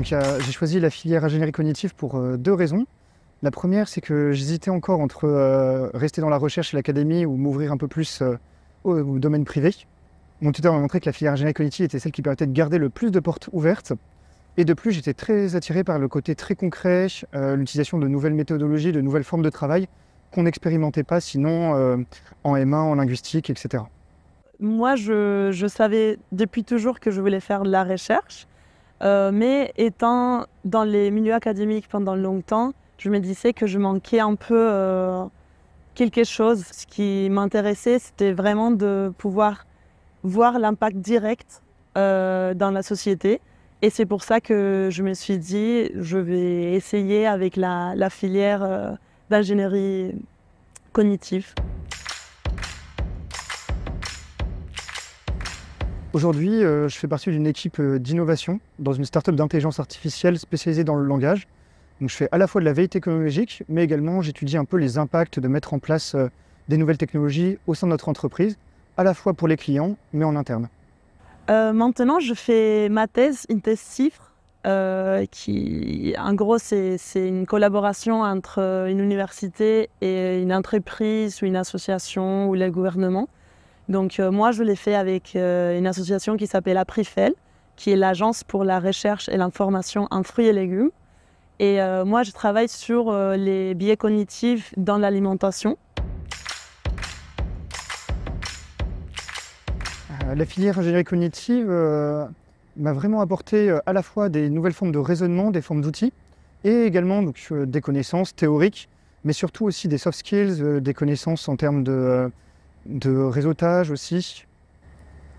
J'ai choisi la filière ingénierie cognitive pour deux raisons. La première, c'est que j'hésitais encore entre rester dans la recherche et l'académie ou m'ouvrir un peu plus au domaine privé. Mon tuteur m'a montré que la filière ingénierie cognitive était celle qui permettait de garder le plus de portes ouvertes. Et de plus, j'étais très attiré par le côté très concret, l'utilisation de nouvelles méthodologies, de nouvelles formes de travail qu'on n'expérimentait pas sinon en M1, en linguistique, etc. Moi, je savais depuis toujours que je voulais faire de la recherche, mais étant dans les milieux académiques pendant longtemps, je me disais que je manquais un peu quelque chose. Ce qui m'intéressait, c'était vraiment de pouvoir voir l'impact direct dans la société. Et c'est pour ça que je me suis dit, je vais essayer avec la filière d'ingénierie cognitive. Aujourd'hui, je fais partie d'une équipe d'innovation dans une start-up d'intelligence artificielle spécialisée dans le langage. Donc, je fais à la fois de la veille technologique, mais également j'étudie un peu les impacts de mettre en place des nouvelles technologies au sein de notre entreprise, à la fois pour les clients, mais en interne. Maintenant, je fais ma thèse, une thèse CIFRE, qui, en gros, c'est une collaboration entre une université et une entreprise ou une association ou le gouvernement. Donc, moi, je l'ai fait avec une association qui s'appelle APRIFEL, qui est l'Agence pour la recherche et l'information en fruits et légumes. Et moi, je travaille sur les biais cognitifs dans l'alimentation. La filière ingénierie cognitive m'a vraiment apporté à la fois des nouvelles formes de raisonnement, des formes d'outils, et également des connaissances théoriques, mais surtout aussi des soft skills, des connaissances en termes de réseautage aussi.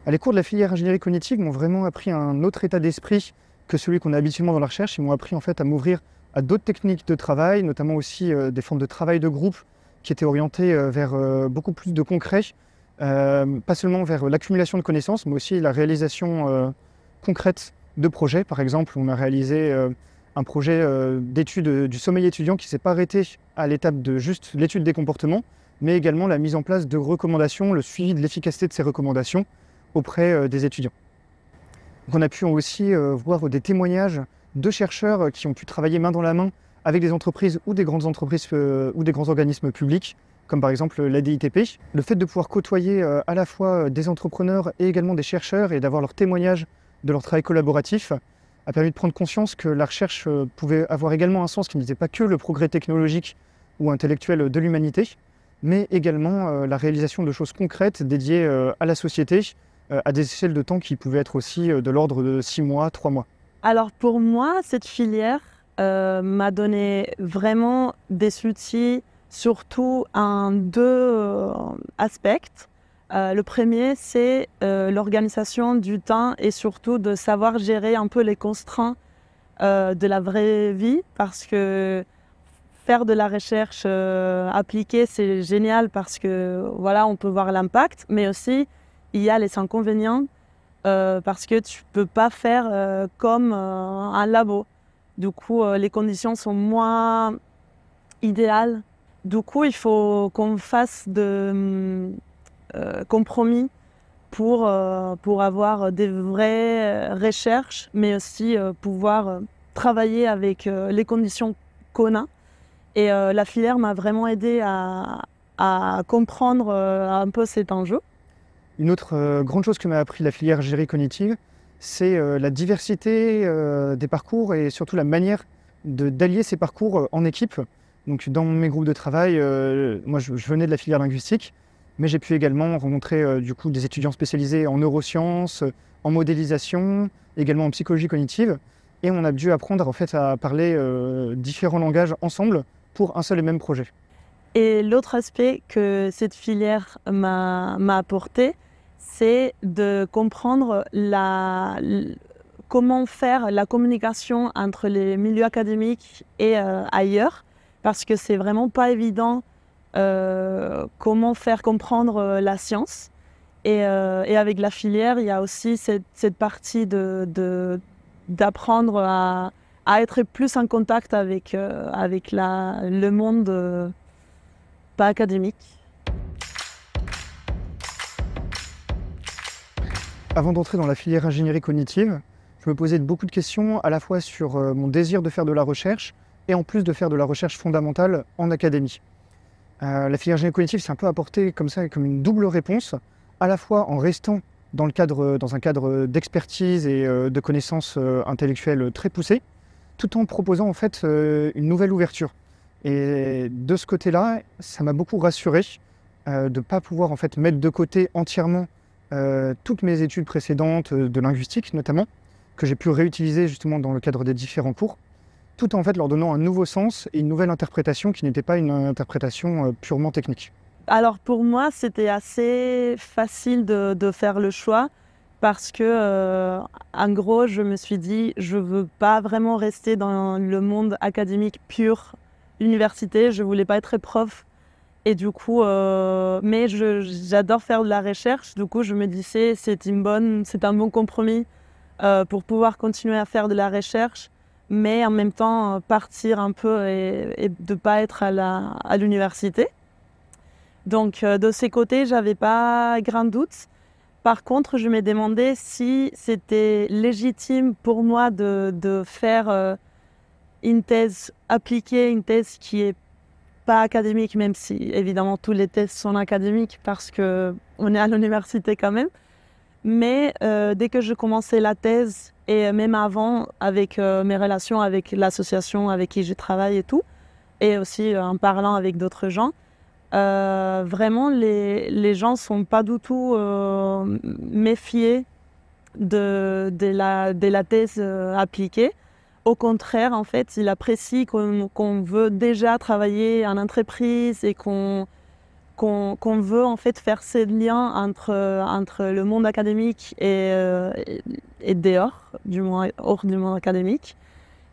Les cours de la filière ingénierie cognitive m'ont vraiment appris un autre état d'esprit que celui qu'on a habituellement dans la recherche. Ils m'ont appris en fait à m'ouvrir à d'autres techniques de travail, notamment aussi des formes de travail de groupe qui étaient orientées vers beaucoup plus de concret. Pas seulement vers l'accumulation de connaissances, mais aussi la réalisation concrète de projets. Par exemple, on a réalisé un projet d'étude du sommeil étudiant qui ne s'est pas arrêté à l'étape de juste l'étude des comportements, mais également la mise en place de recommandations, le suivi de l'efficacité de ces recommandations auprès des étudiants. Donc on a pu aussi voir des témoignages de chercheurs qui ont pu travailler main dans la main avec des entreprises ou des grandes entreprises ou des grands organismes publics, comme par exemple la DITP. Le fait de pouvoir côtoyer à la fois des entrepreneurs et également des chercheurs et d'avoir leurs témoignages de leur travail collaboratif a permis de prendre conscience que la recherche pouvait avoir également un sens qui n'était pas que le progrès technologique ou intellectuel de l'humanité, mais également la réalisation de choses concrètes dédiées à la société, à des échelles de temps qui pouvaient être aussi de l'ordre de 6 mois, 3 mois. Alors pour moi, cette filière m'a donné vraiment des outils, surtout en deux aspects. Le premier, c'est l'organisation du temps et surtout de savoir gérer un peu les contraintes de la vraie vie, parce que faire de la recherche appliquée, c'est génial parce que voilà, on peut voir l'impact, mais aussi il y a les inconvénients parce que tu peux pas faire comme un labo. Du coup, les conditions sont moins idéales. Du coup, il faut qu'on fasse de compromis pour avoir des vraies recherches, mais aussi pouvoir travailler avec les conditions qu'on a. Et la filière m'a vraiment aidé à comprendre un peu cet enjeu. Une autre grande chose que m'a appris la filière ingénierie cognitive, c'est la diversité des parcours et surtout la manière d'allier ces parcours en équipe. Donc dans mes groupes de travail, moi je venais de la filière linguistique, mais j'ai pu également rencontrer du coup des étudiants spécialisés en neurosciences, en modélisation, également en psychologie cognitive. Et on a dû apprendre en fait à parler différents langages ensemble pour un seul et même projet. Et l'autre aspect que cette filière m'a apporté, c'est de comprendre comment faire la communication entre les milieux académiques et ailleurs, parce que c'est vraiment pas évident comment faire comprendre la science. Et avec la filière, il y a aussi cette partie d'apprendre à être plus en contact avec le monde pas académique. Avant d'entrer dans la filière ingénierie cognitive, je me posais beaucoup de questions à la fois sur mon désir de faire de la recherche et en plus de faire de la recherche fondamentale en académie. La filière génie cognitive s'est un peu apportée comme ça, comme une double réponse, à la fois en restant dans un cadre d'expertise et de connaissances intellectuelles très poussées, tout en proposant en fait une nouvelle ouverture. Et de ce côté-là, ça m'a beaucoup rassuré de ne pas pouvoir en fait mettre de côté entièrement toutes mes études précédentes, de linguistique notamment, que j'ai pu réutiliser justement dans le cadre des différents cours, tout en fait leur donnant un nouveau sens et une nouvelle interprétation qui n'était pas une interprétation purement technique. Alors pour moi, c'était assez facile de faire le choix parce que, en gros, je me suis dit, je ne veux pas vraiment rester dans le monde académique pur, université, je ne voulais pas être prof. Et du coup, mais j'adore faire de la recherche, du coup je me disais c'est un bon compromis pour pouvoir continuer à faire de la recherche, mais en même temps partir un peu et de ne pas être à l'université. Donc de ces côtés, je n'avais pas grand doute. Par contre, je me demandais si c'était légitime pour moi de faire une thèse appliquée, une thèse qui est pas académique, même si évidemment tous les thèses sont académiques parce qu'on est à l'université quand même. Mais dès que je commençais la thèse, et même avant, avec mes relations avec l'association avec qui je travaille et tout, et aussi en parlant avec d'autres gens, vraiment les gens ne sont pas du tout méfiés de la thèse appliquée. Au contraire, en fait, il apprécie qu'on veut déjà travailler en entreprise et qu'on veut en fait faire ces liens entre le monde académique et dehors, du moins hors du monde académique.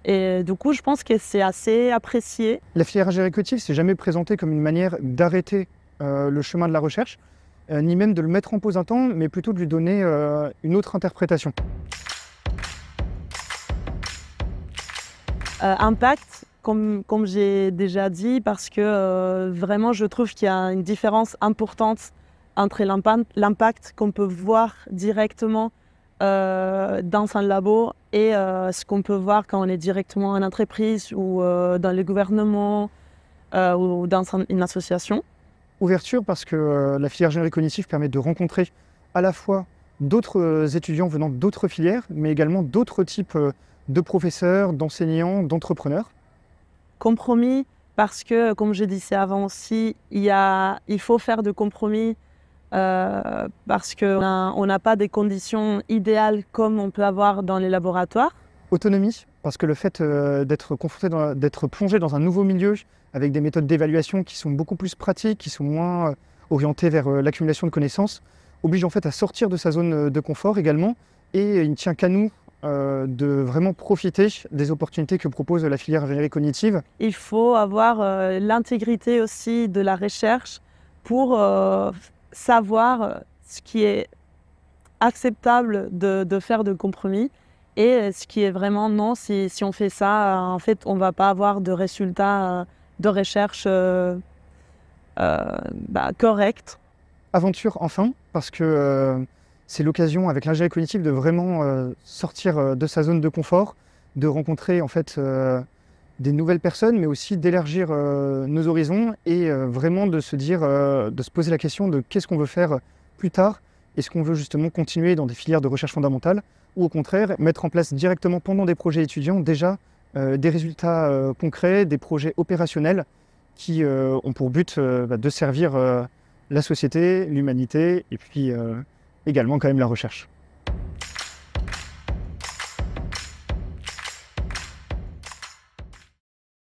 Et du coup, je pense que c'est assez apprécié. La filière ingénierie cognitive s'est jamais présentée comme une manière d'arrêter le chemin de la recherche, ni même de le mettre en pause un temps, mais plutôt de lui donner une autre interprétation. Impact, comme j'ai déjà dit, parce que vraiment je trouve qu'il y a une différence importante entre l'impact qu'on peut voir directement dans un labo et ce qu'on peut voir quand on est directement en entreprise ou dans le gouvernement ou dans une association. Ouverture parce que la filière ingénierie cognitive permet de rencontrer à la fois d'autres étudiants venant d'autres filières, mais également d'autres types de professeurs, d'enseignants, d'entrepreneurs. Compromis, parce que, comme je disais avant aussi, il faut faire de compromis parce qu'on n'a pas des conditions idéales comme on peut avoir dans les laboratoires. Autonomie, parce que le fait d'être plongé dans un nouveau milieu avec des méthodes d'évaluation qui sont beaucoup plus pratiques, qui sont moins orientées vers l'accumulation de connaissances, oblige en fait à sortir de sa zone de confort également, et il ne tient qu'à nous de vraiment profiter des opportunités que propose la filière ingénierie cognitive. Il faut avoir l'intégrité aussi de la recherche pour savoir ce qui est acceptable de faire de compromis et ce qui est vraiment non, si on fait ça, en fait, on ne va pas avoir de résultats de recherche corrects. Aventure enfin, parce que c'est l'occasion avec l'ingénierie cognitive de vraiment sortir de sa zone de confort, de rencontrer en fait des nouvelles personnes, mais aussi d'élargir nos horizons et vraiment de se poser la question de qu'est-ce qu'on veut faire plus tard. Est-ce qu'on veut justement continuer dans des filières de recherche fondamentale ou au contraire mettre en place directement pendant des projets étudiants déjà des résultats concrets, des projets opérationnels qui ont pour but de servir la société, l'humanité et puis également quand même la recherche.